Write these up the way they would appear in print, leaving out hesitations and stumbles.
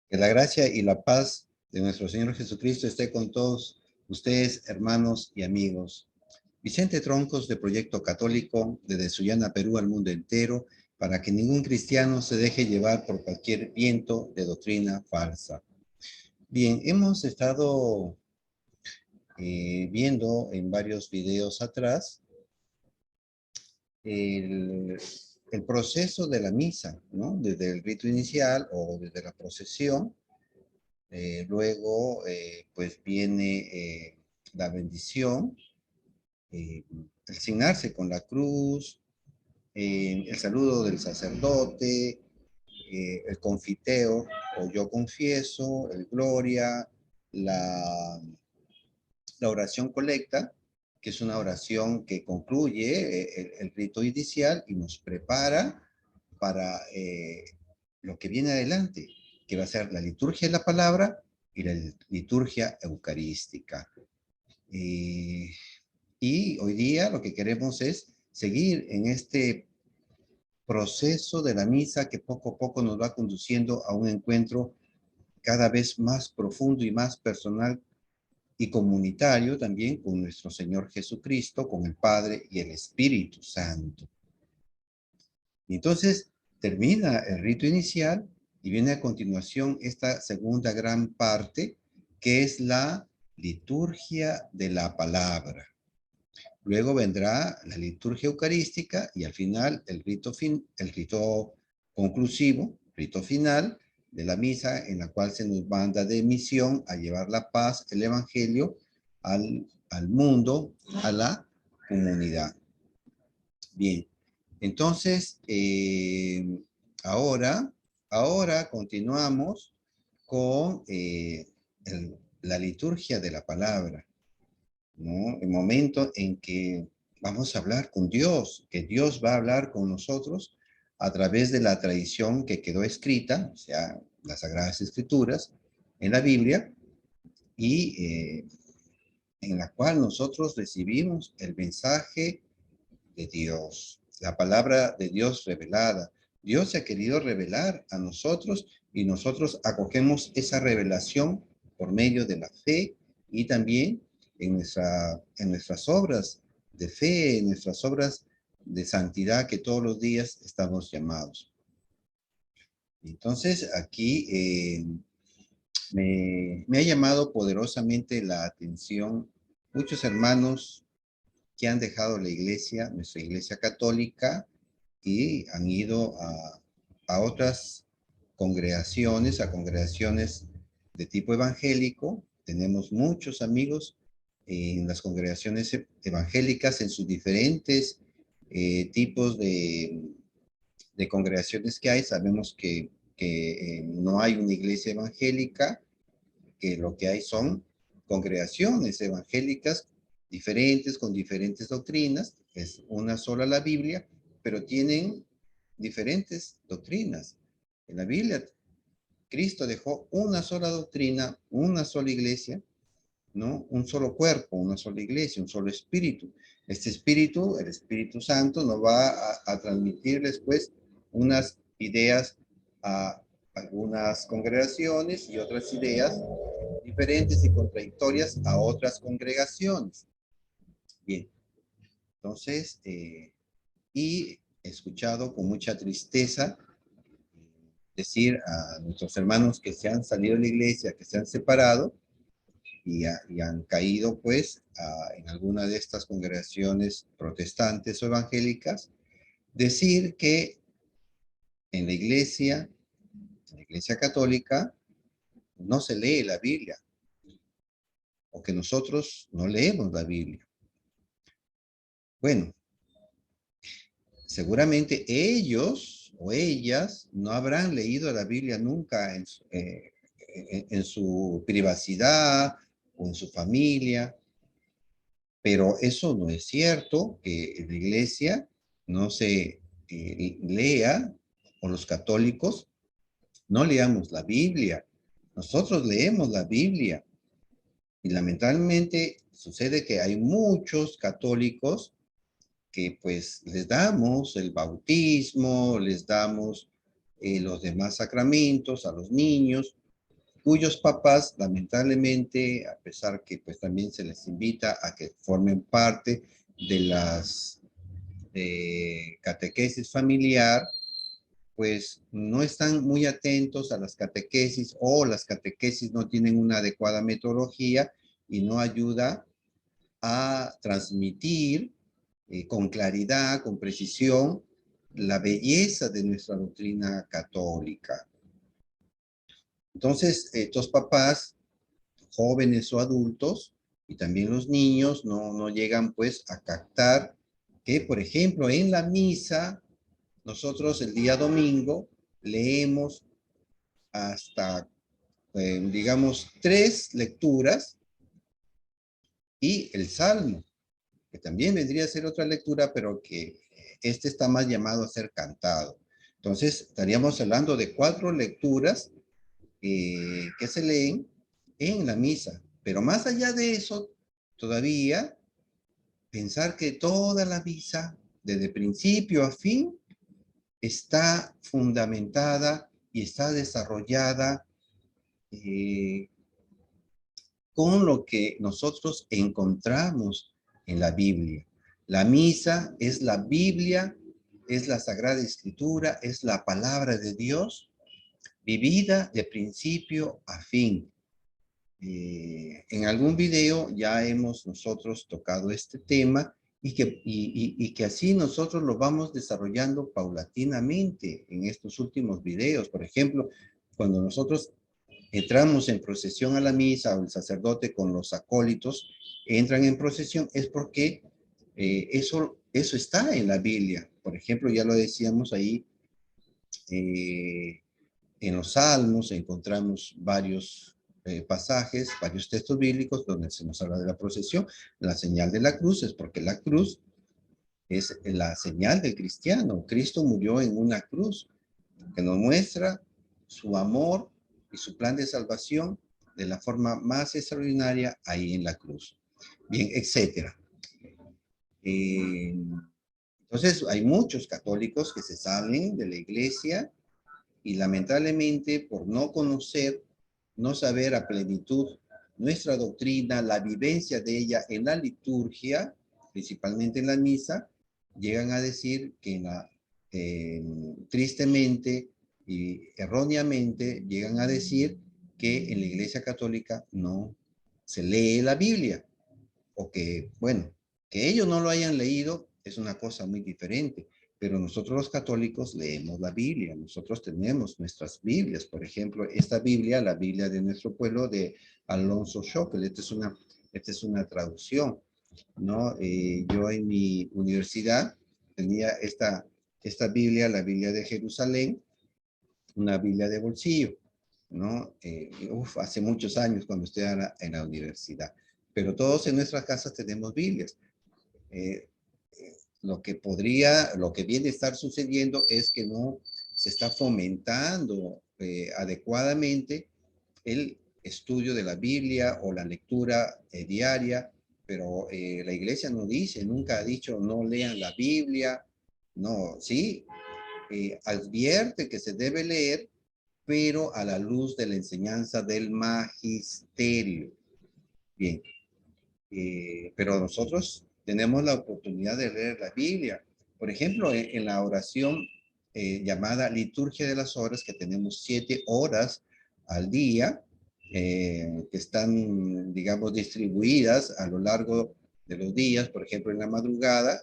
Que la gracia y la paz de nuestro Señor Jesucristo esté con todos ustedes, hermanos y amigos. Vicente Troncos, de Proyecto Católico, desde Sullana, Perú, al mundo entero, para que ningún cristiano se deje llevar por cualquier viento de doctrina falsa. Bien, hemos estado viendo en varios videos atrás el, el proceso de la misa, ¿no? Desde el rito inicial o desde la procesión. Luego, pues viene la bendición, el signarse con la cruz, el saludo del sacerdote, el confiteo o yo confieso, el gloria, la, la oración colecta, que es una oración que concluye el rito inicial y nos prepara para lo que viene adelante, que va a ser la liturgia de la palabra y la liturgia eucarística. Y hoy día lo que queremos es seguir en este proceso de la misa que poco a poco nos va conduciendo a un encuentro cada vez más profundo y más personal y comunitario también con nuestro Señor Jesucristo, con el Padre y el Espíritu Santo. Y entonces termina el rito inicial y viene a continuación esta segunda gran parte, que es la liturgia de la palabra. Luego vendrá la liturgia eucarística y al final el rito conclusivo, rito final de la misa, en la cual se nos manda de misión a llevar la paz, el evangelio al mundo, a la comunidad. Bien, entonces ahora continuamos con la liturgia de la palabra, ¿no? El momento en que vamos a hablar con Dios, que Dios va a hablar con nosotros a través de la tradición que quedó escrita, o sea, las Sagradas Escrituras, en la Biblia, y en la cual nosotros recibimos el mensaje de Dios, la palabra de Dios revelada. Dios se ha querido revelar a nosotros y nosotros acogemos esa revelación por medio de la fe y también en nuestras obras de fe, en nuestras obras de santidad que todos los días estamos llamados. Entonces, aquí me ha llamado poderosamente la atención muchos hermanos que han dejado la iglesia, nuestra iglesia católica, y han ido a otras congregaciones, a congregaciones de tipo evangélico. Tenemos muchos amigos en las congregaciones evangélicas, en sus diferentes tipos de congregaciones que hay. Sabemos que no hay una iglesia evangélica, que lo que hay son congregaciones evangélicas diferentes, con diferentes doctrinas. Es una sola la Biblia, pero tienen diferentes doctrinas. En la Biblia, Cristo dejó una sola doctrina, una sola iglesia, ¿no? Un solo cuerpo, una sola iglesia, un solo espíritu. Este espíritu, el Espíritu Santo, nos va a transmitir después unas ideas a algunas congregaciones y otras ideas diferentes y contradictorias a otras congregaciones. Bien, entonces, y he escuchado con mucha tristeza decir a nuestros hermanos que se han salido de la iglesia, que se han separado y han caído pues en alguna de estas congregaciones protestantes o evangélicas, decir que en la iglesia católica, no se lee la Biblia, o que nosotros no leemos la Biblia. Bueno, seguramente ellos o ellas no habrán leído la Biblia nunca en su privacidad o en su familia, pero eso no es cierto, que en la iglesia no se lea, o los católicos no leamos la Biblia. Nosotros leemos la Biblia y lamentablemente sucede que hay muchos católicos que pues les damos el bautismo, les damos los demás sacramentos a los niños, cuyos papás, lamentablemente, a pesar que pues también se les invita a que formen parte de las catequesis familiar, pues no están muy atentos a las catequesis o las catequesis no tienen una adecuada metodología y no ayuda a transmitir con claridad, con precisión, la belleza de nuestra doctrina católica. Entonces, estos papás, jóvenes o adultos, y también los niños, no llegan pues a captar que, por ejemplo, en la misa, nosotros el día domingo leemos hasta, digamos, 3 lecturas y el Salmo, que también vendría a ser otra lectura, pero que este está más llamado a ser cantado. Entonces, estaríamos hablando de 4 lecturas que se leen en la misa. Pero más allá de eso, todavía pensar que toda la misa, desde principio a fin, está fundamentada y está desarrollada eh, con lo que nosotros encontramos en la Biblia. La misa es la Biblia, es la Sagrada Escritura, es la palabra de Dios, vivida de principio a fin. En algún video ya hemos nosotros tocado este tema y que así nosotros lo vamos desarrollando paulatinamente en estos últimos videos. Por ejemplo, cuando nosotros entramos en procesión a la misa o el sacerdote con los acólitos entran en procesión, es porque eso está en la Biblia. Por ejemplo, ya lo decíamos ahí, en los Salmos encontramos varios pasajes, varios textos bíblicos donde se nos habla de la procesión. La señal de la cruz es porque la cruz es la señal del cristiano. Cristo murió en una cruz que nos muestra su amor y su plan de salvación de la forma más extraordinaria ahí en la cruz. Bien, etcétera. Entonces, hay muchos católicos que se salen de la iglesia y lamentablemente por no conocer, no saber a plenitud nuestra doctrina, la vivencia de ella en la liturgia, principalmente en la misa, llegan a decir que tristemente y erróneamente llegan a decir que en la Iglesia Católica no se lee la Biblia o que, bueno, que ellos no lo hayan leído es una cosa muy diferente, pero nosotros los católicos leemos la Biblia, nosotros tenemos nuestras Biblias, por ejemplo, esta Biblia, la Biblia de nuestro pueblo de Alonso Schockel, esta es una traducción, ¿no? Yo en mi universidad tenía esta Biblia, la Biblia de Jerusalén, una Biblia de bolsillo, ¿no? Hace muchos años cuando estoy en la universidad. Pero todos en nuestras casas tenemos Biblias. Eh, lo que viene a estar sucediendo es que no se está fomentando adecuadamente el estudio de la Biblia o la lectura diaria, pero la iglesia no dice, nunca ha dicho no lean la Biblia, no, sí, advierte que se debe leer, pero a la luz de la enseñanza del magisterio. Bien, pero nosotros tenemos la oportunidad de leer la Biblia. Por ejemplo, en la oración llamada liturgia de las horas, que tenemos 7 horas al día, que están, digamos, distribuidas a lo largo de los días, por ejemplo, en la madrugada,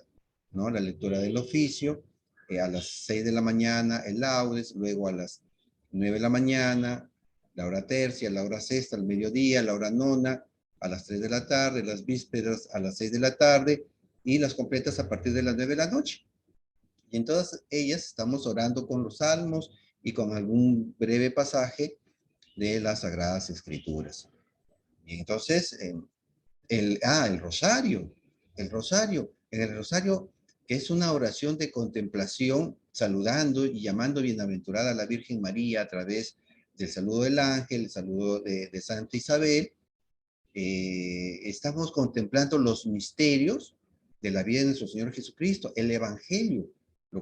¿no? La lectura del oficio, a las 6 de la mañana el laudes, luego a las 9 de la mañana, la hora tercia, la hora sexta, al mediodía, la hora nona, a las 3 de la tarde, las vísperas a las 6 de la tarde y las completas a partir de las 9 de la noche. Y en todas ellas estamos orando con los salmos y con algún breve pasaje de las Sagradas Escrituras. Y entonces, el rosario, en el rosario, que es una oración de contemplación, saludando y llamando bienaventurada a la Virgen María a través del saludo del ángel, el saludo de Santa Isabel, estamos contemplando los misterios de la vida de nuestro Señor Jesucristo, el Evangelio.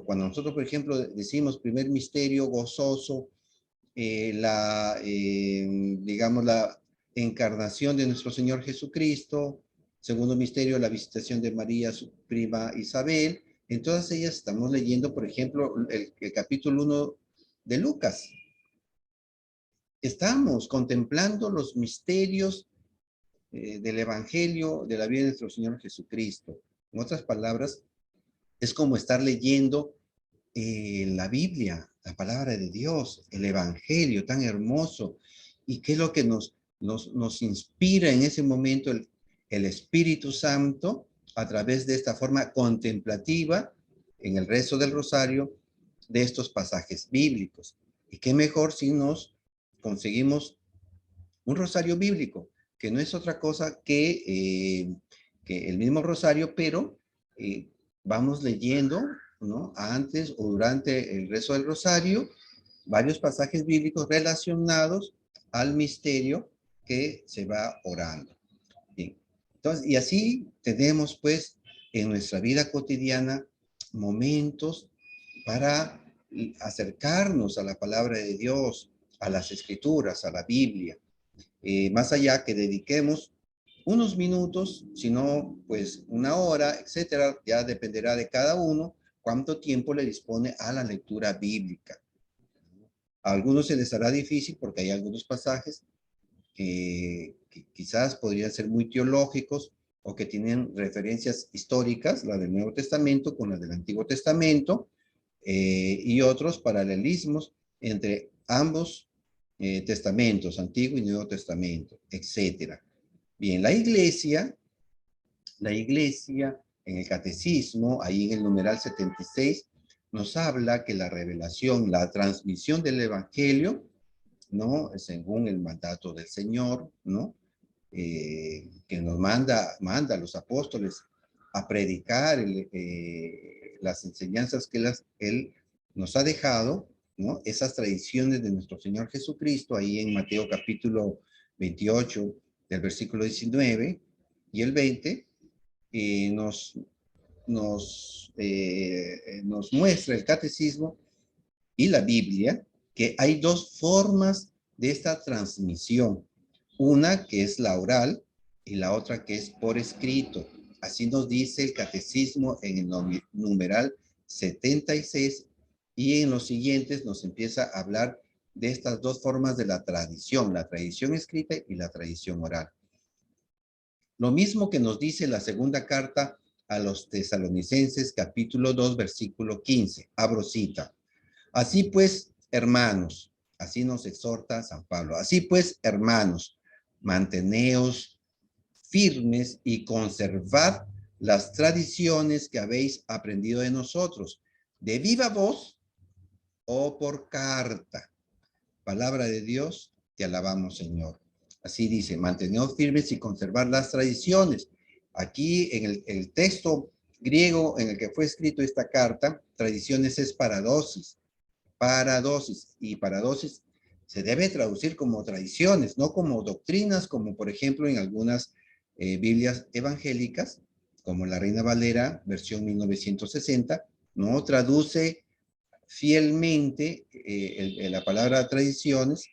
Cuando nosotros, por ejemplo, decimos primer misterio gozoso, digamos, la encarnación de nuestro Señor Jesucristo, segundo misterio, la visitación de María, su prima Isabel. En todas ellas estamos leyendo, por ejemplo, el capítulo 1 de Lucas. Estamos contemplando los misterios del Evangelio de la vida de nuestro Señor Jesucristo. En otras palabras, es como estar leyendo la Biblia, la palabra de Dios, el Evangelio tan hermoso. ¿Y qué es lo que nos inspira en ese momento el Espíritu Santo a través de esta forma contemplativa en el rezo del rosario de estos pasajes bíblicos? Y qué mejor si nos conseguimos un rosario bíblico, que no es otra cosa que el mismo rosario, pero vamos leyendo, ¿no? Antes o durante el rezo del rosario, varios pasajes bíblicos relacionados al misterio que se va orando. Bien. Entonces, y así tenemos pues en nuestra vida cotidiana momentos para acercarnos a la palabra de Dios, a las escrituras, a la Biblia. Más allá que dediquemos unos minutos, sino pues una hora, etcétera, ya dependerá de cada uno cuánto tiempo le dispone a la lectura bíblica. A algunos se les hará difícil porque hay algunos pasajes que quizás podrían ser muy teológicos o que tienen referencias históricas, la del Nuevo Testamento con la del Antiguo Testamento, y otros paralelismos entre ambos testamentos, Antiguo y Nuevo Testamento, etcétera. Bien, la iglesia en el catecismo, ahí en el numeral 76, nos habla que la revelación, la transmisión del evangelio, ¿no? Según el mandato del Señor, ¿no? Que nos manda a los apóstoles a predicar las enseñanzas que él nos ha dejado, ¿no? Esas tradiciones de nuestro Señor Jesucristo, ahí en Mateo capítulo 28, del versículo 19 y el 20, nos, nos muestra el catecismo y la Biblia que hay dos formas de esta transmisión. Una que es la oral y la otra que es por escrito. Así nos dice el catecismo en el numeral 76 y en los siguientes nos empieza a hablar de estas dos formas de la tradición escrita y la tradición oral. Lo mismo que nos dice la segunda carta a los tesalonicenses, capítulo 2, versículo 15. Abro cita. Así pues, hermanos, así nos exhorta San Pablo. Así pues, hermanos, manteneos firmes y conservad las tradiciones que habéis aprendido de nosotros, de viva voz o por carta. Palabra de Dios, te alabamos, Señor. Así dice, manteneos firmes y conservar las tradiciones. Aquí en el texto griego en el que fue escrito esta carta, tradiciones es paradosis. Paradosis. Y paradosis se debe traducir como tradiciones, no como doctrinas, como por ejemplo en algunas Biblias evangélicas, como la Reina Valera, versión 1960, no traduce fielmente la palabra tradiciones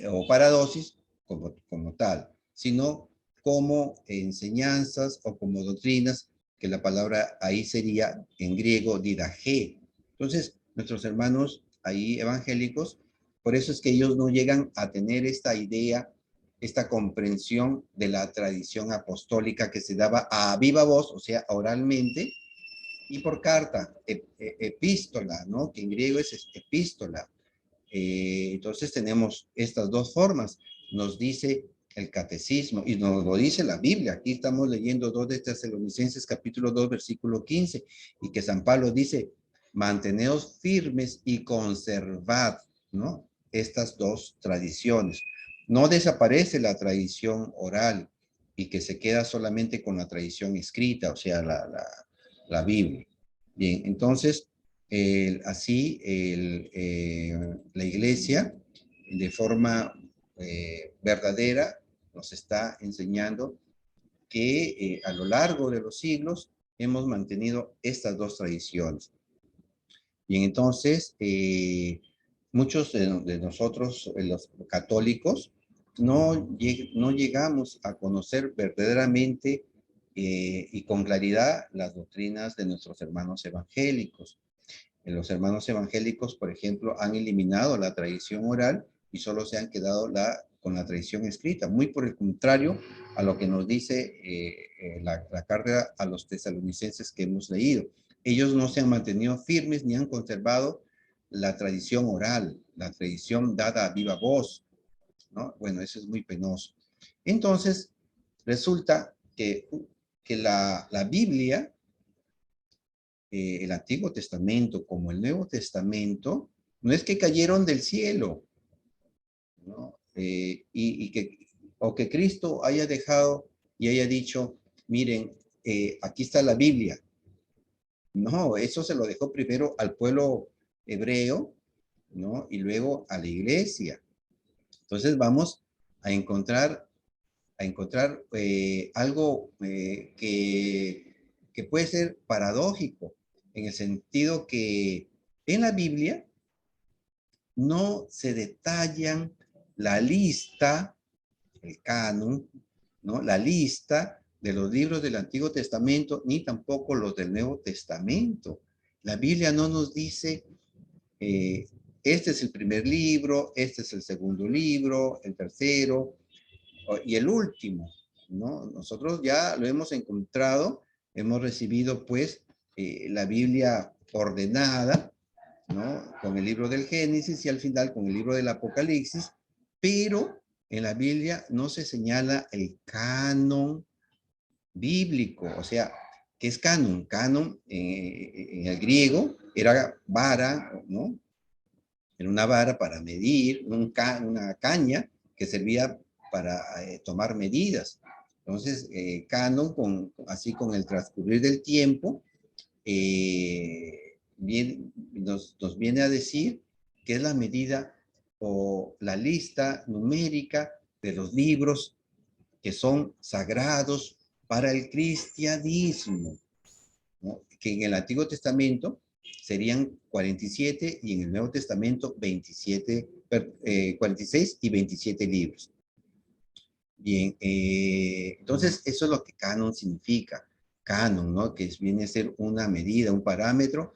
o paradosis como tal, sino como enseñanzas o como doctrinas, que la palabra ahí sería en griego didache. Entonces, nuestros hermanos ahí evangélicos, por eso es que ellos no llegan a tener esta idea, esta comprensión de la tradición apostólica que se daba a viva voz, o sea, oralmente, y por carta, epístola, ¿no? Que en griego es epístola. Entonces tenemos estas dos formas. Nos dice el catecismo y nos lo dice la Biblia. Aquí estamos leyendo 2 de Tesalonicenses capítulo 2 versículo 15 y que San Pablo dice, manteneos firmes y conservad, ¿no? Estas dos tradiciones. No desaparece la tradición oral y que se queda solamente con la tradición escrita, o sea, la Biblia. Bien, entonces, así la iglesia de forma verdadera nos está enseñando que a lo largo de los siglos hemos mantenido estas dos tradiciones. Bien, entonces, muchos de nosotros, los católicos, no llegamos a conocer verdaderamente y con claridad las doctrinas de nuestros hermanos evangélicos. Los hermanos evangélicos, por ejemplo, han eliminado la tradición oral y solo se han quedado con la tradición escrita, muy por el contrario a lo que nos dice la carta a los tesalonicenses que hemos leído. Ellos no se han mantenido firmes ni han conservado la tradición oral, la tradición dada a viva voz, ¿no? Bueno, eso es muy penoso. Entonces, resulta que la Biblia, el Antiguo Testamento como el Nuevo Testamento, no es que cayeron del cielo, ¿no? O que Cristo haya dejado y haya dicho, miren, aquí está la Biblia. No, eso se lo dejó primero al pueblo hebreo, ¿no? Y luego a la iglesia. Entonces vamos a encontrar algo que puede ser paradójico, en el sentido que en la Biblia no se detallan la lista, el canon, ¿no? La lista de los libros del Antiguo Testamento, ni tampoco los del Nuevo Testamento. La Biblia no nos dice, eh, este es el primer libro, este es el segundo libro, el tercero y el último, ¿no? Nosotros ya lo hemos encontrado, hemos recibido pues la Biblia ordenada, ¿no? Con el libro del Génesis y al final con el libro del Apocalipsis, pero en la Biblia no se señala el canon bíblico, o sea, ¿qué es canon? Canon en el griego era vara, ¿no? Era una vara para medir, una caña que servía para tomar medidas. Entonces, canon, así con el transcurrir del tiempo, nos viene a decir que es la medida o la lista numérica de los libros que son sagrados para el cristianismo, ¿no? Que en el Antiguo Testamento serían 47 y en el Nuevo Testamento 27, 46 y 27 libros. Bien, entonces eso es lo que canon significa. Canon, ¿no? Que viene a ser una medida, un parámetro,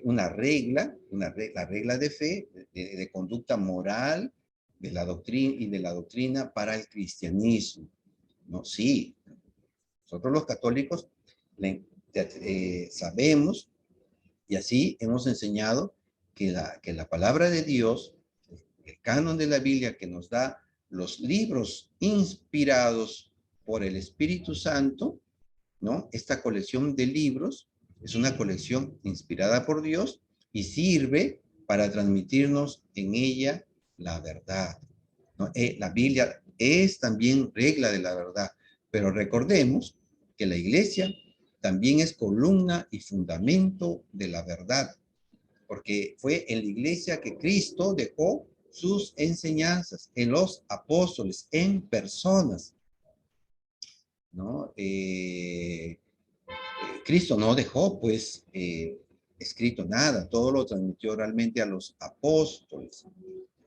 una regla, la regla de fe, de conducta moral de la doctrina y de la doctrina para el cristianismo, ¿no? Sí, nosotros los católicos sabemos y así hemos enseñado que la palabra de Dios, el canon de la Biblia que nos da los libros inspirados por el Espíritu Santo, ¿no? Esta colección de libros es una colección inspirada por Dios y sirve para transmitirnos en ella la verdad, ¿no? La Biblia es también regla de la verdad, pero recordemos que la iglesia también es columna y fundamento de la verdad, porque fue en la iglesia que Cristo dejó sus enseñanzas, en los apóstoles, en personas, ¿no? Cristo no dejó, pues, escrito nada, todo lo transmitió realmente a los apóstoles.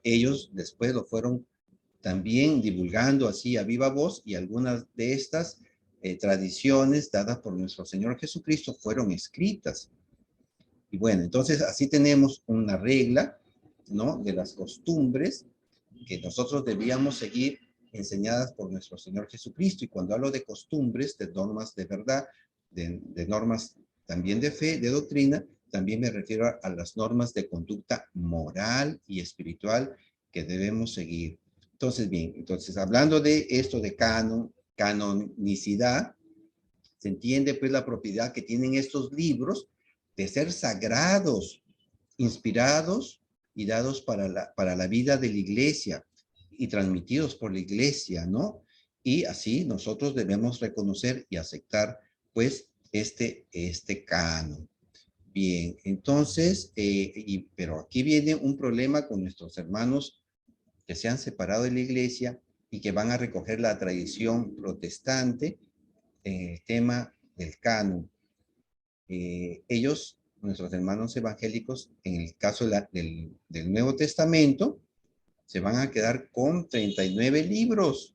Ellos después lo fueron también divulgando así a viva voz y algunas de estas tradiciones dadas por nuestro Señor Jesucristo fueron escritas. Y bueno, entonces así tenemos una regla, ¿no? De las costumbres que nosotros debíamos seguir enseñadas por nuestro Señor Jesucristo. Y cuando hablo de costumbres, de normas de verdad, de normas también de fe, de doctrina, también me refiero a las normas de conducta moral y espiritual que debemos seguir. Entonces, bien, entonces hablando de esto de canonicidad, se entiende pues la propiedad que tienen estos libros de ser sagrados, inspirados y dados para la vida de la iglesia y transmitidos por la iglesia, ¿no? Y así nosotros debemos reconocer y aceptar pues este canon. Bien, entonces, pero aquí viene un problema con nuestros hermanos que se han separado de la iglesia y que van a recoger la tradición protestante en el tema del canon. Ellos nuestros hermanos evangélicos, en el caso del Nuevo Testamento, se van a quedar con 39 libros.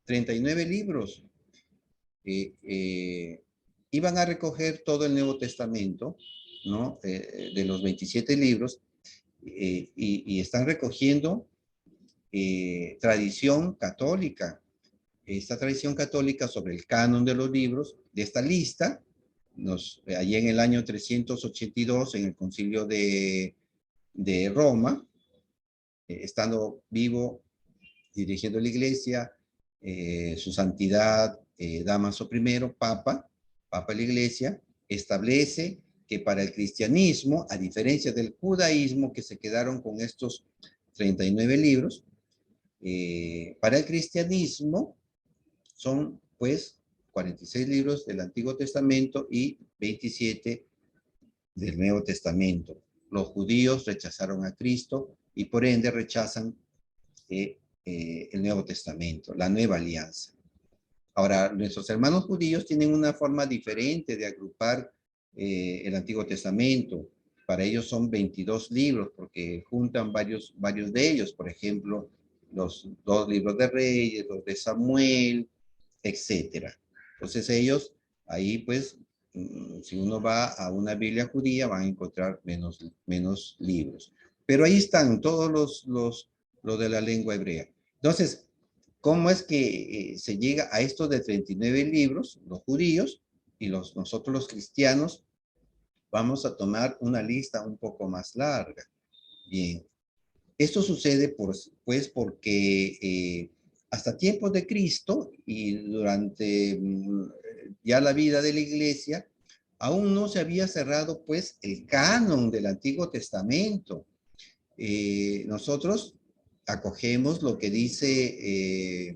39 libros. Iban a recoger todo el Nuevo Testamento, ¿no? De los 27 libros, y están recogiendo tradición católica. Esta tradición católica sobre el canon de los libros, de esta lista, allí en el año 382, en el concilio de Roma, estando vivo, dirigiendo la iglesia, su santidad Dámaso I, Papa de la iglesia, establece que para el cristianismo, a diferencia del judaísmo, que se quedaron con estos 39 libros, para el cristianismo son pues 46 libros del Antiguo Testamento y 27 del Nuevo Testamento. Los judíos rechazaron a Cristo y por ende rechazan el Nuevo Testamento, la nueva alianza. Ahora, nuestros hermanos judíos tienen una forma diferente de agrupar el Antiguo Testamento. Para ellos son 22 libros porque juntan varios de ellos. Por ejemplo, los 2 libros de Reyes, los de Samuel, etcétera. Entonces ellos, ahí pues, si uno va a una Biblia judía, van a encontrar menos libros. Pero ahí están todos los de la lengua hebrea. Entonces, ¿cómo es que se llega a estos de 39 libros, los judíos, y nosotros los cristianos vamos a tomar una lista un poco más larga? Bien, esto sucede pues porque hasta tiempos de Cristo y durante ya la vida de la iglesia, aún no se había cerrado pues el canon del Antiguo Testamento. Nosotros acogemos lo que dice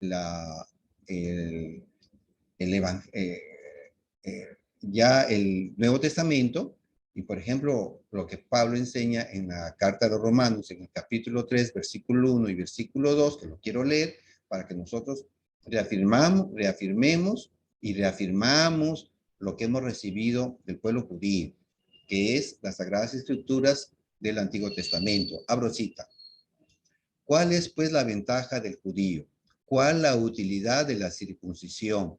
la, el, ya el Nuevo Testamento, y por ejemplo, lo que Pablo enseña en la carta de los Romanos, en el capítulo 3, versículo 1 y versículo 2, que lo quiero leer para que nosotros reafirmemos y reafirmamos lo que hemos recibido del pueblo judío, que es las Sagradas Escrituras del Antiguo Testamento. Abro cita. ¿Cuál es pues la ventaja del judío? ¿Cuál la utilidad de la circuncisión?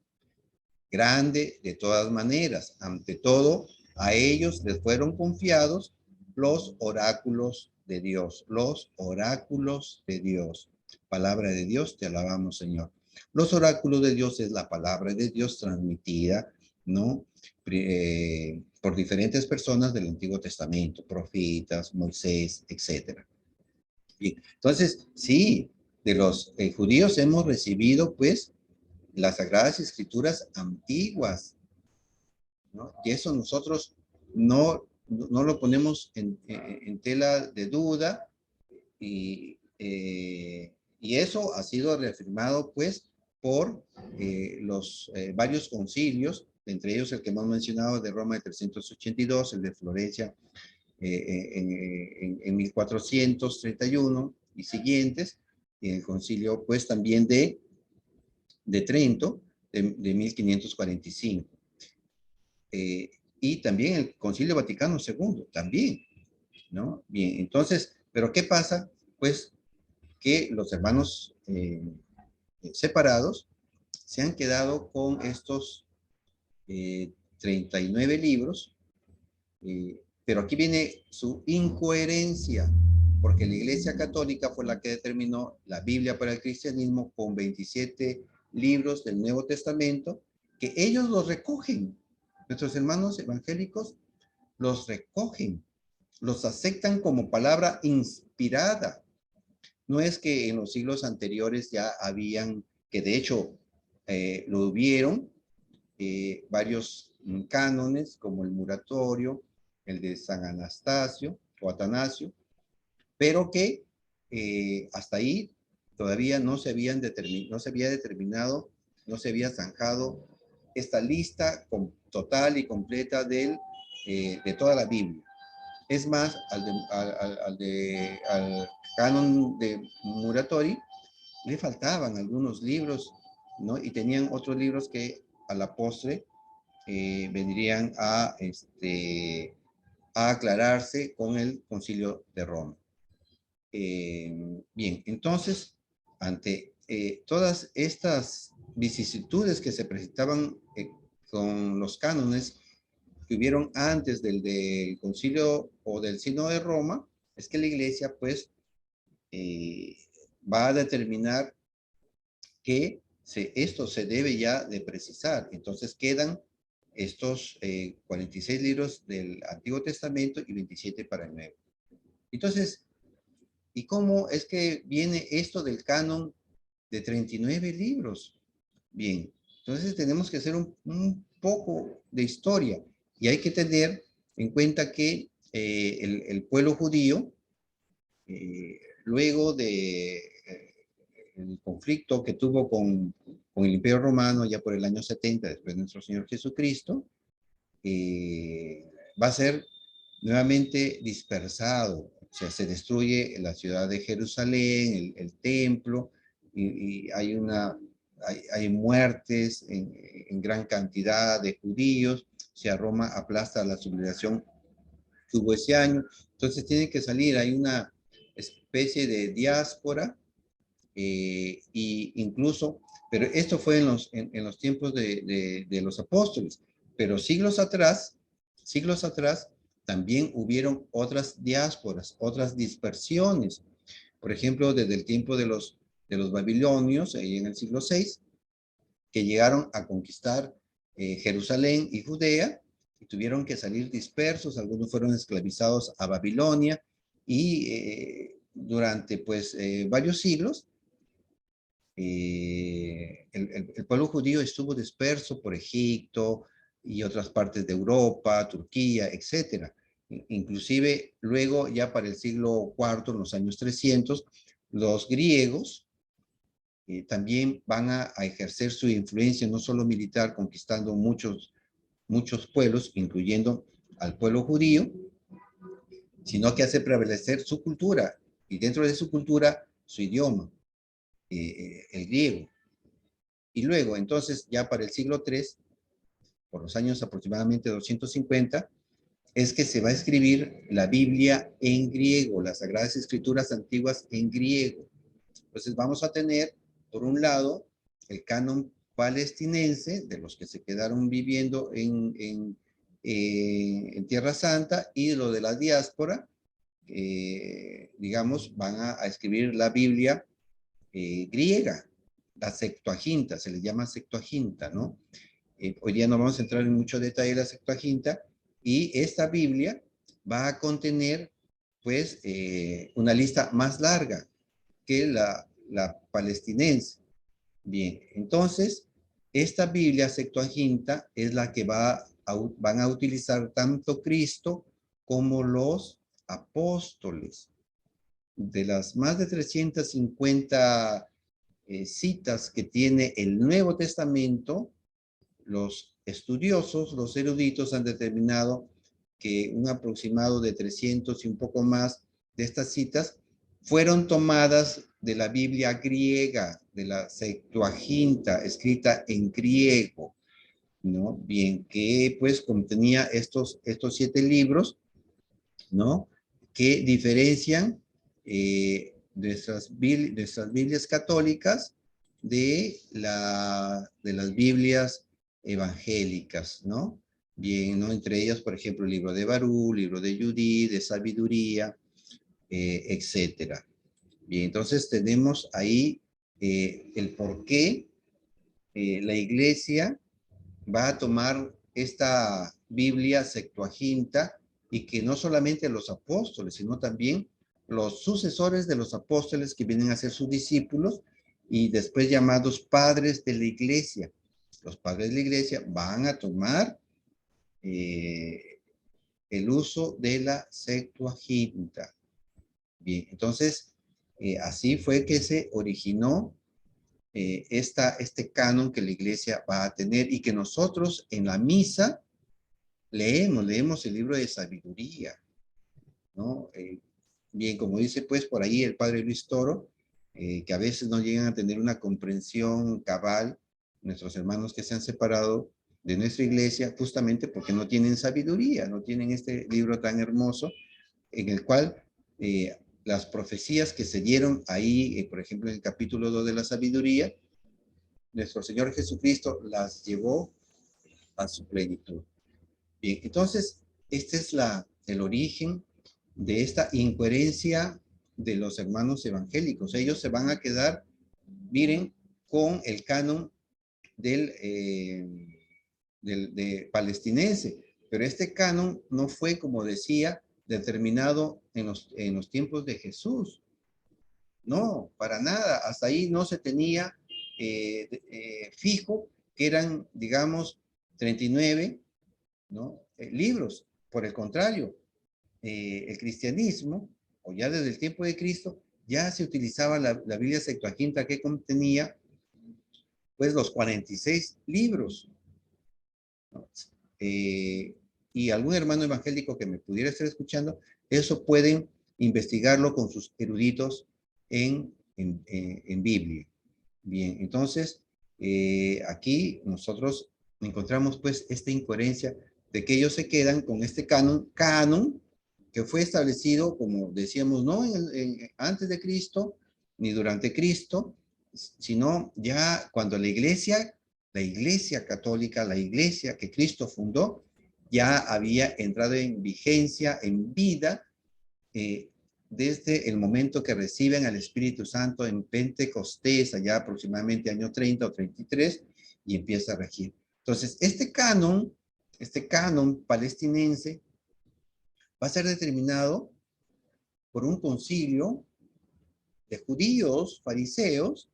Grande de todas maneras. Ante todo, a ellos les fueron confiados los oráculos de Dios. Los oráculos de Dios. Palabra de Dios, te alabamos, Señor. Los oráculos de Dios es la palabra de Dios transmitida, ¿no? Por diferentes personas del Antiguo Testamento, profetas, Moisés, etcétera. Bien, entonces, sí, de los judíos hemos recibido, pues, las Sagradas Escrituras antiguas, ¿no? Y eso nosotros no lo ponemos en tela de duda y eso ha sido reafirmado, pues, por los varios concilios, entre ellos el que hemos mencionado de Roma de 382, el de Florencia en 1431 y siguientes, y el concilio, pues, también de Trento, de 1545. Y también el Concilio Vaticano II, también, ¿no? Bien, entonces, ¿pero qué pasa? Pues que los hermanos separados se han quedado con estos 39 libros, pero aquí viene su incoherencia, porque la Iglesia Católica fue la que determinó la Biblia para el cristianismo con 27 libros del Nuevo Testamento, que ellos los recogen. Nuestros hermanos evangélicos los recogen, los aceptan como palabra inspirada. No es que en los siglos anteriores ya habían, que de hecho lo hubieron, varios cánones como el Muratorio, el de San Anastasio o Atanasio, pero que hasta ahí todavía no se había determinado, no se había zanjado esta lista total y completa de toda la Biblia. Es más, al canon de Muratori le faltaban algunos libros, ¿no? Y tenían otros libros que a la postre vendrían a aclararse con el Concilio de Roma. Bien, entonces, ante todas estas vicisitudes que se presentaban con los cánones que hubieron antes del concilio o del sínodo de Roma, es que la iglesia pues va a determinar que esto se debe ya de precisar. Entonces quedan estos 46 libros del Antiguo Testamento y 27 para el Nuevo. Entonces, ¿y cómo es que viene esto del canon de 39 libros? Bien, entonces tenemos que hacer un poco de historia y hay que tener en cuenta que el pueblo judío, luego de el conflicto que tuvo con el Imperio Romano ya por el año 70 después de nuestro Señor Jesucristo, va a ser nuevamente dispersado. O sea, se destruye la ciudad de Jerusalén, el templo, y hay muertes en gran cantidad de judíos. O sea, Roma aplasta la sublevación que hubo ese año. Entonces tiene que salir, hay una especie de diáspora, y incluso, pero esto fue en los tiempos de los apóstoles, pero siglos atrás, también hubieron otras diásporas, otras dispersiones. Por ejemplo, desde el tiempo de los babilonios, ahí en el siglo VI, que llegaron a conquistar Jerusalén y Judea, y tuvieron que salir dispersos, algunos fueron esclavizados a Babilonia, y durante pues varios siglos, el pueblo judío estuvo disperso por Egipto y otras partes de Europa, Turquía, etcétera. Inclusive luego, ya para el siglo IV, en los años 300, los griegos también van a ejercer su influencia, no solo militar, conquistando muchos pueblos, incluyendo al pueblo judío, sino que hace prevalecer su cultura, y dentro de su cultura, su idioma, el griego. Y luego, entonces, ya para el siglo III, por los años aproximadamente 250, es que se va a escribir la Biblia en griego, las Sagradas Escrituras antiguas en griego. Entonces vamos a tener, por un lado, el canon palestinense, de los que se quedaron viviendo en Tierra Santa, y lo de la diáspora, digamos, van a escribir la Biblia griega, la Septuaginta, se le llama Septuaginta, ¿no? Hoy día no vamos a entrar en mucho detalle de la Septuaginta, y esta Biblia va a contener, pues, una lista más larga que la palestinense. Bien, entonces, esta Biblia Septuaginta es la que van a utilizar tanto Cristo como los apóstoles. De las más de 350 citas que tiene el Nuevo Testamento, los estudiosos, los eruditos han determinado que un aproximado de 300 y un poco más de estas citas fueron tomadas de la Biblia griega, de la Septuaginta, escrita en griego, ¿no? Bien, que pues contenía estos 7 libros, ¿no? Que diferencian nuestras Biblias católicas de las Biblias evangélicas, ¿no? Bien, ¿no? Entre ellas, por ejemplo, el libro de Barú, libro de Judí, de Sabiduría, etcétera. Bien, entonces tenemos ahí el por qué la iglesia va a tomar esta Biblia Septuaginta, y que no solamente los apóstoles, sino también los sucesores de los apóstoles, que vienen a ser sus discípulos y después llamados padres de la iglesia. Los padres de la iglesia van a tomar el uso de la Septuaginta. Bien, entonces, así fue que se originó este canon que la iglesia va a tener, y que nosotros en la misa leemos el libro de sabiduría, ¿no? Bien, como dice pues por ahí el padre Luis Toro, que a veces no llegan a tener una comprensión cabal, nuestros hermanos que se han separado, de nuestra iglesia, justamente porque no tienen sabiduría, no tienen este libro tan hermoso en el cual las profecías que se dieron ahí, por ejemplo, en el capítulo 2 de la sabiduría, nuestro Señor Jesucristo las llevó a su plenitud. Bien, entonces, este es el origen de esta incoherencia de los hermanos evangélicos. Ellos se van a quedar, miren, con el canon de palestinense, pero este canon no fue, como decía, determinado en los tiempos de Jesús. No, para nada. Hasta ahí no se tenía fijo que eran, digamos, 39, ¿no? Libros. Por el contrario, el cristianismo, o ya desde el tiempo de Cristo, ya se utilizaba la Biblia Septuaginta que contenía, pues, los 46 libros, ¿no? Y algún hermano evangélico que me pudiera estar escuchando, eso pueden investigarlo con sus eruditos en Biblia. Bien, entonces, aquí nosotros encontramos pues esta incoherencia de que ellos se quedan con este canon que fue establecido, como decíamos, no antes de Cristo, ni durante Cristo, sino ya cuando la iglesia católica, la iglesia que Cristo fundó, ya había entrado en vigencia, en vida, desde el momento que reciben al Espíritu Santo en Pentecostés, allá aproximadamente año 30 o 33, y empieza a regir. Entonces, este canon palestinense va a ser determinado por un concilio de judíos, fariseos.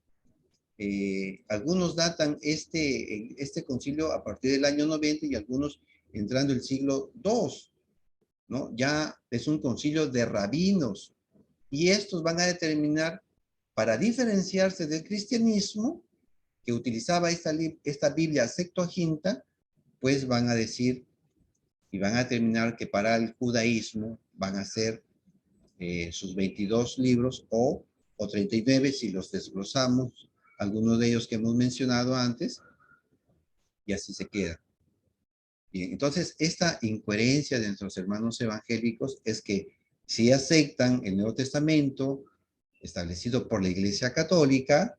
Algunos datan este concilio a partir del año 90 y algunos entrando el siglo II, ¿no? Ya es un concilio de rabinos, y estos van a determinar, para diferenciarse del cristianismo, que utilizaba esta Biblia Septuaginta, pues van a decir y van a determinar que para el judaísmo van a ser sus 22 libros o 39 si los desglosamos, algunos de ellos que hemos mencionado antes, y así se queda. Bien, entonces esta incoherencia de nuestros hermanos evangélicos es que si aceptan el Nuevo Testamento establecido por la Iglesia Católica,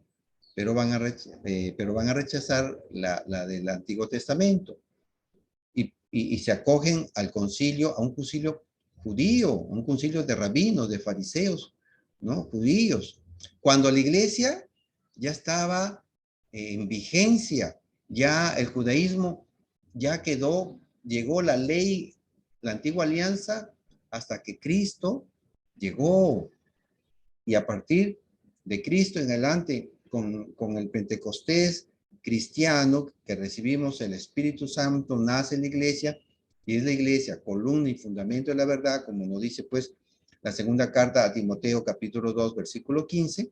pero van a rechazar la del Antiguo Testamento y se acogen al concilio, a un concilio judío, un concilio de rabinos, de fariseos, ¿no? Judíos. Cuando la Iglesia ya estaba en vigencia, ya el judaísmo ya llegó la ley, la antigua alianza, hasta que Cristo llegó. Y a partir de Cristo en adelante, con el Pentecostés cristiano, que recibimos el Espíritu Santo, nace la iglesia, y es la iglesia columna y fundamento de la verdad, como nos dice pues la segunda carta a Timoteo capítulo 2 versículo 15,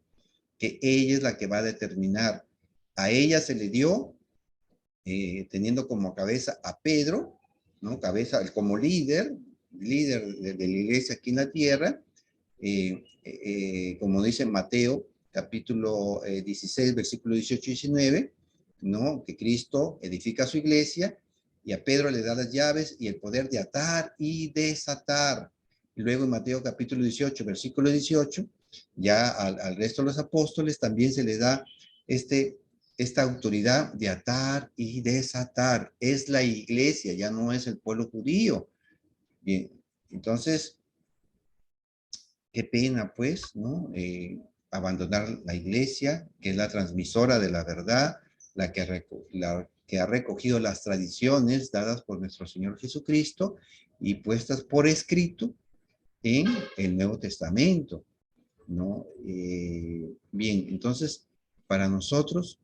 que ella es la que va a determinar. A ella se le dio, teniendo como cabeza a Pedro, ¿no? Cabeza como líder de la iglesia aquí en la tierra, como dice Mateo, capítulo 16, versículo 18 y 19, ¿no? Que Cristo edifica su iglesia y a Pedro le da las llaves y el poder de atar y desatar. Y luego en Mateo capítulo 18, versículo 18, ya al resto de los apóstoles también se le da esta autoridad de atar y desatar. Es la iglesia, ya no es el pueblo judío. Bien, entonces, qué pena, pues, ¿no? Abandonar la iglesia, que es la transmisora de la verdad, la que ha recogido las tradiciones dadas por nuestro Señor Jesucristo y puestas por escrito en el Nuevo Testamento, ¿no? Bien, entonces, para nosotros,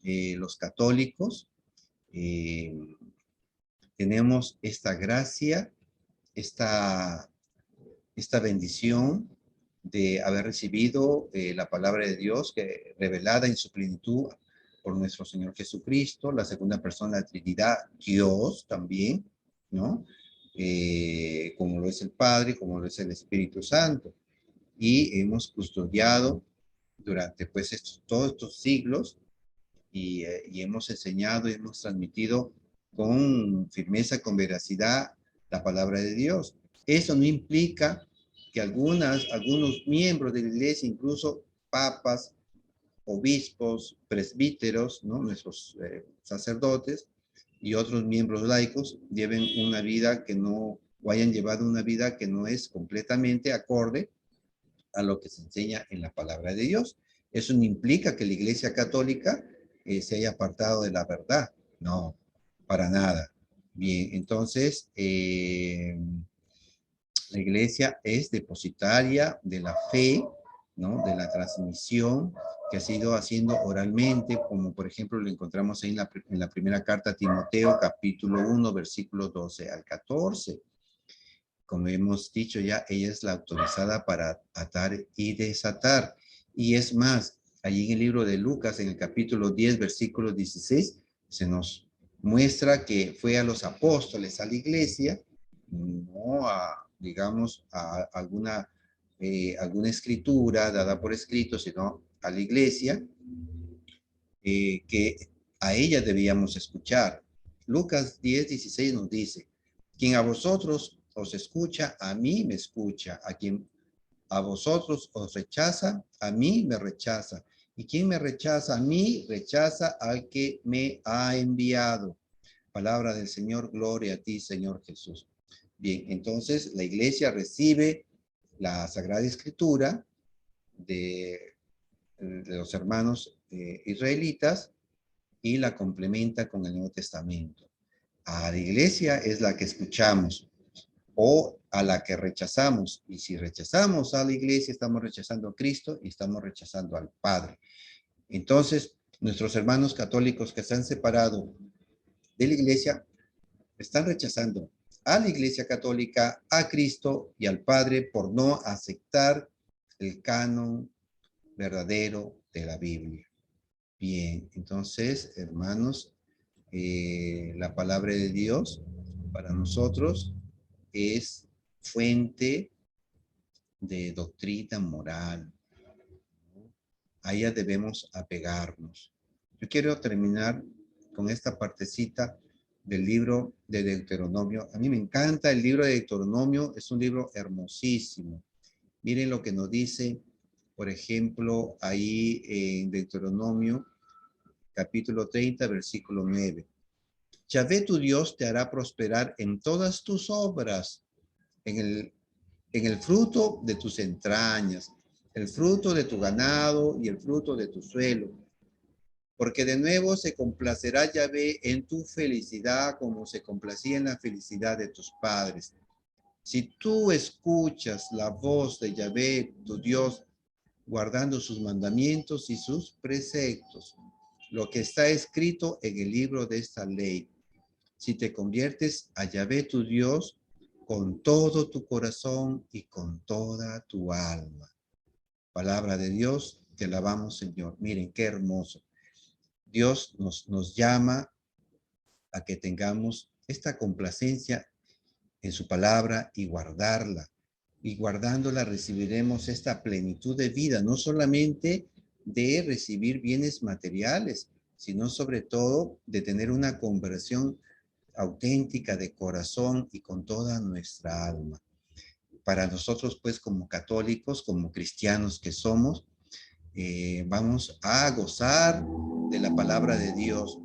los católicos, eh, tenemos esta gracia, esta bendición de haber recibido la palabra de Dios que revelada en su plenitud por nuestro Señor Jesucristo, la segunda persona de la Trinidad, Dios también, ¿no? Como lo es el Padre, como lo es el Espíritu Santo. Y hemos custodiado durante pues todos estos siglos y hemos enseñado y hemos transmitido con firmeza, con veracidad, la palabra de Dios. Eso no implica que algunos miembros de la iglesia, incluso papas, obispos, presbíteros, ¿no? Nuestros sacerdotes y otros miembros laicos lleven una vida que no, o hayan llevado una vida que no es completamente acorde a lo que se enseña en la palabra de Dios. Eso no implica que la Iglesia Católica se haya apartado de la verdad. No, para nada. Bien, entonces, la Iglesia es depositaria de la fe, ¿no? De la transmisión que ha sido haciendo oralmente, como por ejemplo lo encontramos ahí en la primera carta a Timoteo, capítulo 1, versículos 12 al 14. Como hemos dicho ya, ella es la autorizada para atar y desatar. Y es más, allí en el libro de Lucas, en el capítulo 10, versículo 16, se nos muestra que fue a los apóstoles, a la iglesia, no a, digamos, a alguna escritura dada por escrito, sino a la iglesia, que a ella debíamos escuchar. Lucas 10, 16 nos dice, quien a vosotros os escucha, a mí me escucha. A quien a vosotros os rechaza, a mí me rechaza. Y quien me rechaza a mí, rechaza al que me ha enviado. Palabra del Señor, gloria a ti, Señor Jesús. Bien, entonces la iglesia recibe la Sagrada Escritura de los hermanos israelitas y la complementa con el Nuevo Testamento. A la iglesia es la que escuchamos o a la que rechazamos. Y si rechazamos a la iglesia, estamos rechazando a Cristo y estamos rechazando al Padre. Entonces, nuestros hermanos católicos que se han separado de la iglesia están rechazando a la iglesia católica, a Cristo y al Padre por no aceptar el canon verdadero de la Biblia. Bien, entonces, hermanos, la palabra de Dios para nosotros es fuente de doctrina moral. A ella debemos apegarnos. Yo quiero terminar con esta partecita del libro de Deuteronomio. A mí me encanta el libro de Deuteronomio, es un libro hermosísimo. Miren lo que nos dice, por ejemplo, ahí en Deuteronomio, capítulo 30, versículo 9. Yahvé tu Dios te hará prosperar en todas tus obras, en el fruto de tus entrañas, el fruto de tu ganado y el fruto de tu suelo. Porque de nuevo se complacerá Yahvé en tu felicidad como se complacía en la felicidad de tus padres. Si tú escuchas la voz de Yahvé, tu Dios, guardando sus mandamientos y sus preceptos, lo que está escrito en el libro de esta ley, si te conviertes a Yahvé tu Dios con todo tu corazón y con toda tu alma. Palabra de Dios, te alabamos, Señor. Miren qué hermoso. Dios nos llama a que tengamos esta complacencia en su palabra y guardarla. Y guardándola recibiremos esta plenitud de vida, no solamente de recibir bienes materiales, sino sobre todo de tener una conversión auténtica de corazón y con toda nuestra alma. Para nosotros, pues, como católicos, como cristianos que somos, vamos a gozar de la palabra de Dios.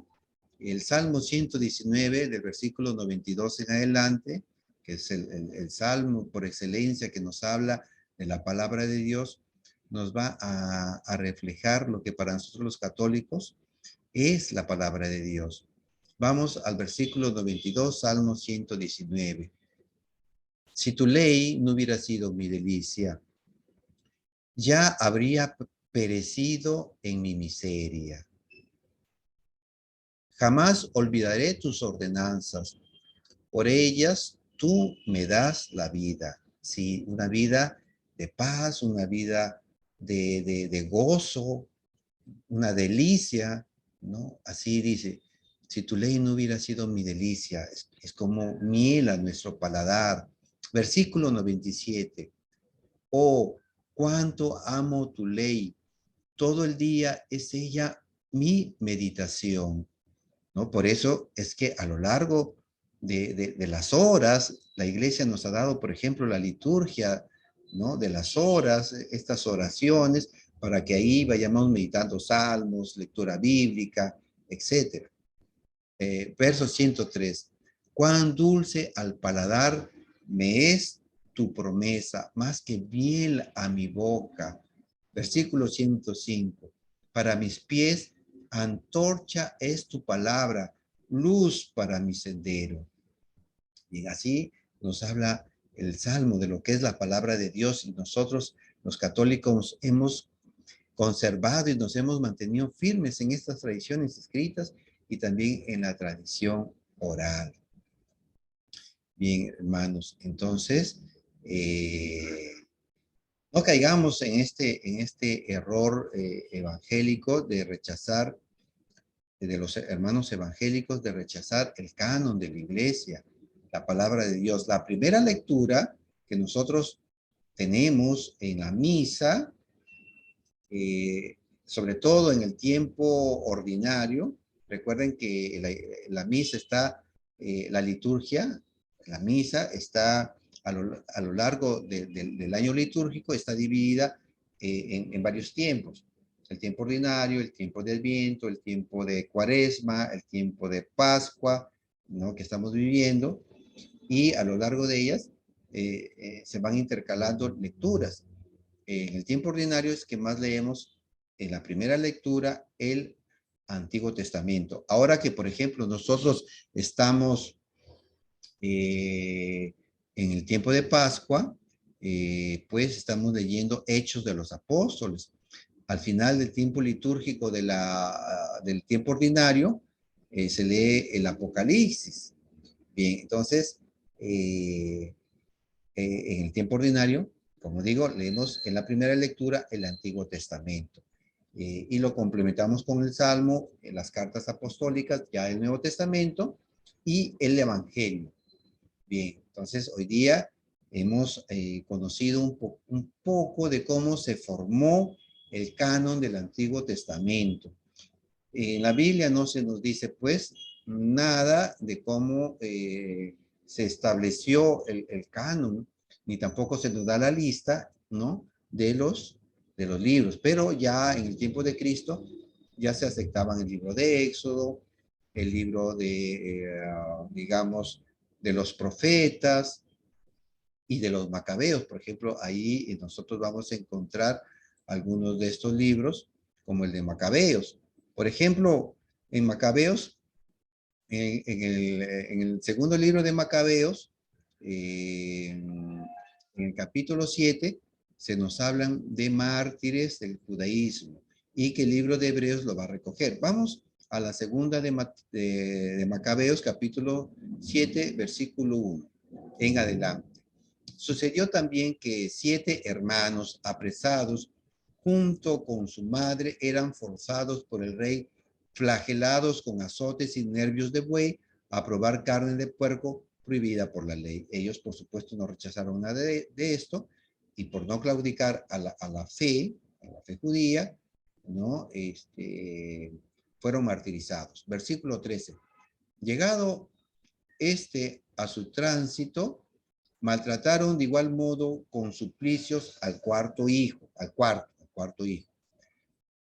El Salmo 119, del versículo 92 en adelante, que es el salmo por excelencia que nos habla de la palabra de Dios, nos va a reflejar lo que para nosotros los católicos es la palabra de Dios. Vamos al versículo 92, Salmo 119. Si tu ley no hubiera sido mi delicia, ya habría perecido en mi miseria. Jamás olvidaré tus ordenanzas. Por ellas tú me das la vida. Sí, una vida de paz, una vida de gozo, una delicia, ¿no? Así dice, si tu ley no hubiera sido mi delicia, es como miel a nuestro paladar. Versículo 97. Oh, cuánto amo tu ley. Todo el día es ella mi meditación, ¿no? Por eso es que a lo largo de las horas, la iglesia nos ha dado, por ejemplo, la liturgia, ¿no? De las horas, estas oraciones, para que ahí vayamos meditando salmos, lectura bíblica, etcétera. Verso 103. Cuán dulce al paladar me es tu promesa, más que miel a mi boca. Versículo 105. Para mis pies, antorcha es tu palabra, luz para mi sendero. Y así nos habla el Salmo de lo que es la palabra de Dios, y nosotros, los católicos, hemos conservado y nos hemos mantenido firmes en estas tradiciones escritas y también en la tradición oral. Bien, hermanos, entonces, no caigamos en este error evangélico de rechazar, de los hermanos evangélicos, de rechazar el canon de la iglesia, la palabra de Dios. La primera lectura que nosotros tenemos en la misa, sobre todo en el tiempo ordinario. Recuerden que la misa está, la liturgia, la misa está a lo largo del año litúrgico, está dividida en varios tiempos. El tiempo ordinario, el tiempo de Adviento, el tiempo de Cuaresma, el tiempo de Pascua, ¿no? Que estamos viviendo, y a lo largo de ellas se van intercalando lecturas. En el tiempo ordinario es que más leemos en la primera lectura el Antiguo Testamento. Ahora que, por ejemplo, nosotros estamos en el tiempo de Pascua, pues estamos leyendo Hechos de los Apóstoles. Al final del tiempo litúrgico del tiempo ordinario, se lee el Apocalipsis. Bien, entonces, en el tiempo ordinario, como digo, leemos en la primera lectura el Antiguo Testamento y lo complementamos con el Salmo, las cartas apostólicas, ya el Nuevo Testamento y el Evangelio. Bien, entonces hoy día hemos conocido un poco de cómo se formó el canon del Antiguo Testamento. En la Biblia no se nos dice, pues, nada de cómo se estableció el canon, ni tampoco se nos da la lista, ¿no? De los libros, pero ya en el tiempo de Cristo ya se aceptaban el libro de Éxodo, el libro de, digamos, de los profetas y de los macabeos. Por ejemplo, ahí nosotros vamos a encontrar algunos de estos libros, como el de Macabeos. Por ejemplo, en Macabeos, en el segundo libro de Macabeos, en el capítulo 7, se nos hablan de mártires del judaísmo y que el libro de Hebreos lo va a recoger. Vamos a la segunda de Macabeos, capítulo 7, versículo 1, en adelante. Sucedió también que 7 hermanos apresados junto con su madre eran forzados por el rey, flagelados con azotes y nervios de buey, a probar carne de puerco prohibida por la ley. Ellos, por supuesto, no rechazaron nada de esto, y por no claudicar a la fe judía, ¿no? Fueron martirizados. Versículo 13. Llegado a su tránsito, maltrataron de igual modo con suplicios al cuarto hijo, al cuarto hijo.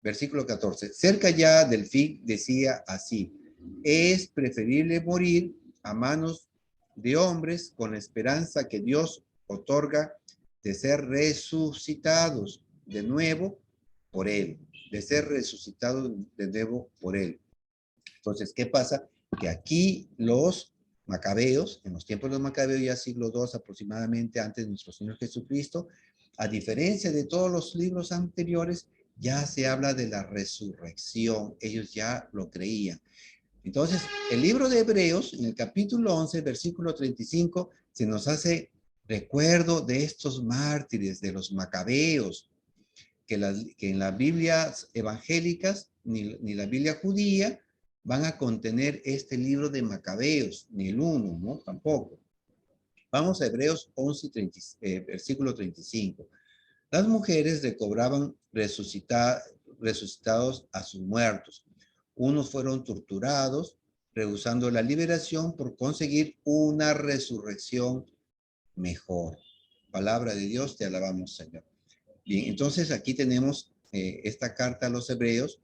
Versículo 14. Cerca ya del fin decía así: es preferible morir a manos de hombres con la esperanza que Dios otorga de ser resucitados de nuevo por él, de ser resucitados de nuevo por él. Entonces, ¿qué pasa? Que aquí los macabeos, en los tiempos de los macabeos, ya siglo II aproximadamente antes de nuestro Señor Jesucristo, a diferencia de todos los libros anteriores, ya se habla de la resurrección. Ellos ya lo creían. Entonces, el libro de Hebreos, en el capítulo 11, versículo 35, se nos hace recuerdo de estos mártires, de los macabeos, que en las Biblias evangélicas, ni la Biblia judía, van a contener este libro de Macabeos, ni el 1, ¿no? Tampoco. Vamos a Hebreos 11, versículo 35. Las mujeres recobraban resucitados a sus muertos, Unos fueron torturados, rehusando la liberación por conseguir una resurrección mejor. Palabra de Dios, te alabamos, Señor. Bien, entonces aquí tenemos esta carta a los hebreos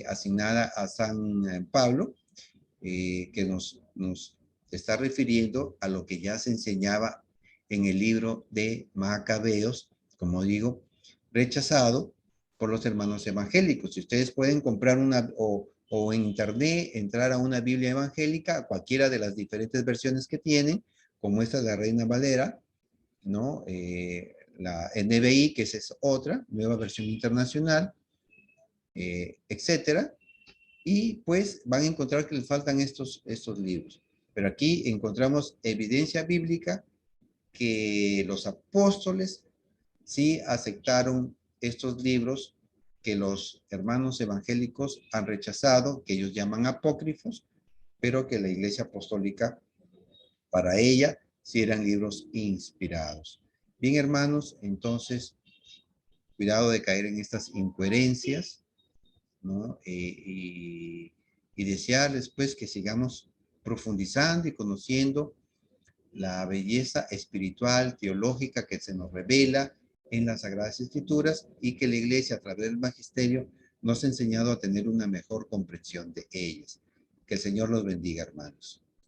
asignada a San Pablo, que nos está refiriendo a lo que ya se enseñaba en el libro de Macabeos, como digo, rechazado por los hermanos evangélicos. Si ustedes pueden comprar una o en internet entrar a una Biblia evangélica, cualquiera de las diferentes versiones que tienen, como esta de la Reina Valera, ¿no? La NBI, que esa es otra, nueva versión internacional, etcétera. Y pues van a encontrar que les faltan estos libros. Pero aquí encontramos evidencia bíblica que los apóstoles sí aceptaron estos libros que los hermanos evangélicos han rechazado, que ellos llaman apócrifos, pero que la Iglesia Apostólica, para ella, sí eran libros inspirados. Bien, hermanos, entonces, cuidado de caer en estas incoherencias, ¿no? Y desearles, pues, que sigamos profundizando y conociendo la belleza espiritual, teológica que se nos revela en las Sagradas Escrituras y que la Iglesia, a través del magisterio, nos ha enseñado a tener una mejor comprensión de ellas. Que el Señor los bendiga, hermanos.